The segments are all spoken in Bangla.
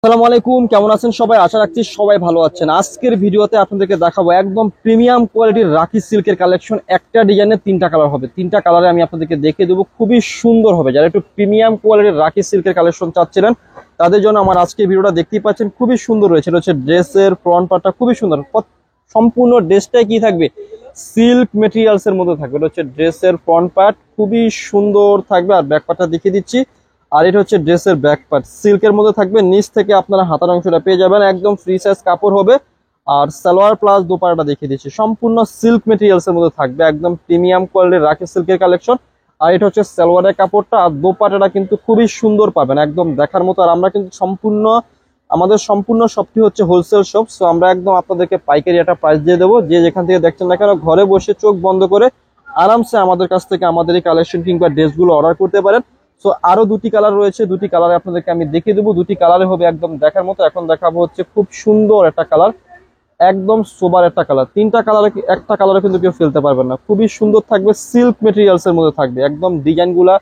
আসসালামু আলাইকুম, কেমন আছেন সবাই? আশা রাখছি সবাই ভালো আছেন। আজকের ভিডিওতে আপনাদেরকে দেখাবো একদম প্রিমিয়াম কোয়ালিটির রাখি সিল্কের কালেকশন। একটা ডিজাইনের তিনটা কালার হবে, তিনটা কালারে আমি আপনাদেরকে দেখিয়ে দেবো, খুবই সুন্দর হবে। যারা একটু প্রিমিয়াম কোয়ালিটির রাখি সিল্কের কালেকশন চাচ্ছিলেন তাদের জন্য আমার আজকের ভিডিওটা দেখতেই পাচ্ছেন, খুবই সুন্দর রয়েছে। এটা হচ্ছে ড্রেসের ফ্রন্ট পার্টটা খুবই সুন্দর, সম্পূর্ণ ড্রেসটাই কি থাকবে, সিল্ক মেটেরিয়ালস এর মধ্যে থাকবে। এটা হচ্ছে ড্রেসের ফ্রন্ট পার্ট, খুবই সুন্দর থাকবে। আর ব্যাক পার্টটা দেখিয়ে দিচ্ছি। আর এটা হচ্ছে ড্রেসের ব্যাক পার্ট, সিল্কের মধ্যে থাকবে। নিচ থেকে আপনারা হাতার অংশটা পেয়ে যাবেন, একদম ফ্রি সাইজ কাপড় হবে। আর সালোয়ার প্লাস দোপাট্টাটা দেখিয়ে দিচ্ছি, সম্পূর্ণ সিল্ক মেটেরিয়ালস এর মধ্যে থাকবে, একদম প্রিমিয়াম কোয়ালিটির রাখি সিল্কের কালেকশন। আর এটা হচ্ছে সালোয়ারের কাপড়টা, আর দোপাট্টাটা কিন্তু খুবই সুন্দর পাবেন, একদম দেখার মতো। আর আমরা কিন্তু আমাদের সম্পূর্ণ শপটি হচ্ছে হোলসেল শপ, সো আমরা একদম আপনাদেরকে পাইকারি একটা প্রাইস দিয়ে দেবো। যে যেখান থেকে দেখছেন না কেন, ঘরে বসে চোখ বন্ধ করে আরামসে আমাদের কাছ থেকে আমাদের এই কালেকশন কিংবা ড্রেসগুলো অর্ডার করতে পারেন। সো আরো দুটি কালার রয়েছে, দুটি কালারে আপনাদেরকে আমি দেখিয়ে দেবো। দুটি কালারে হবে একদম দেখার মতো। এখন দেখাবো হচ্ছে খুব সুন্দর একটা কালার, একদম সোবার একটা কালার। তিনটা কালারে একটা কালারে কিন্তু কেউ ফেলতে পারবেন না, খুবই সুন্দর থাকবে। সিল্ক মেটেরিয়ালস এর মধ্যে থাকবে, একদম ডিজাইন গুলা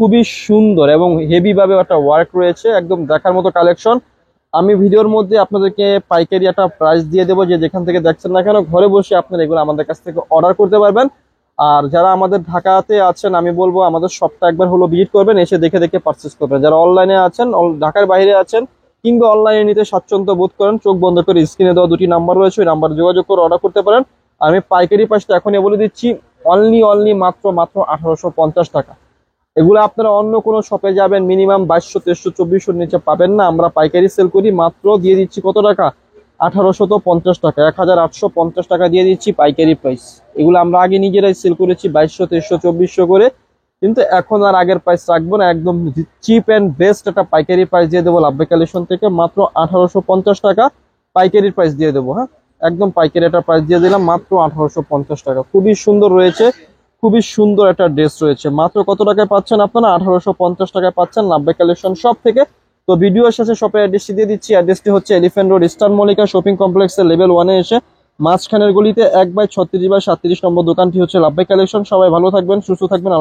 খুবই সুন্দর এবং হেভি ভাবে একটা ওয়ার্ক রয়েছে, একদম দেখার মতো কালেকশন। আমি ভিডিওর মধ্যে আপনাদেরকে পাইকারি একটা প্রাইস দিয়ে দেবো। যে যেখান থেকে দেখছেন না কেন, ঘরে বসে আপনারা এগুলো আমাদের কাছ থেকে অর্ডার করতে পারবেন। আর যারা আমাদের ঢাকাতে আছেন, আমি বলবো আমাদের শপটা একবার হলো ভিজিট করবেন, এসে দেখে দেখে পারচেস করবেন। যারা অনলাইনে আছেন, ঢাকার বাইরে আছেন কিংবা অনলাইনে নিতে স্বাচ্ছন্দ্য বোধ করেন, চোখ বন্ধ করে স্ক্রিনে দেওয়া দুটি নাম্বার রয়েছে, ওই নাম্বারে যোগাযোগ করে অর্ডার করতে পারেন। আমি পাইকারি প্রাইসটা এখনই বলে দিচ্ছি, অনলি মাত্র 1850 টাকা। এগুলো আপনারা অন্য কোনো শপে যাবেন মিনিমাম 2200, 2300, 2400 নিচে পাবেন না। আমরা পাইকারি সেল করি, মাত্র দিয়ে দিচ্ছি কত টাকা, 1850 টাকা, 1850 টাকা দিয়ে দিচ্ছি পাইকারি প্রাইস। এগুলো আমরা আগে নিজেরাই সেল করেছি 2200, 2300, 2400 করে, কিন্তু এখন আর আগের প্রাইস রাখবো না। একদম চিপ অ্যান্ড বেস্ট একটা পাইকারি প্রাইস দিয়ে দেবো লাভবাই কালেকশন থেকে, মাত্র 1850 টাকা পাইকারি প্রাইস দিয়ে দেবো। হ্যাঁ, একদম পাইকারি একটা প্রাইস দিয়ে দিলাম, মাত্র 1850 টাকা। খুবই সুন্দর রয়েছে, খুবই সুন্দর একটা ড্রেস রয়েছে। মাত্র কত টাকায় পাচ্ছেন আপনারা? 1850 টাকায় পাচ্ছেন লাভবাই কালেকশন শপ থেকে। তো ভিডিওর শেষে শপের অ্যাড্রেসটি দিয়ে দিচ্ছি। অ্যাড্রেসটি হচ্ছে elephant road, eastern Mallika shopping কমপ্লেক্সের লেভেল 1-এ এসে মাঝখানের গলিতে 1/36/37 নম্বর দোকানটি হচ্ছে লাভবাই কালেকশন। সবাই ভালো থাকবেন, সুস্থ থাকবেন।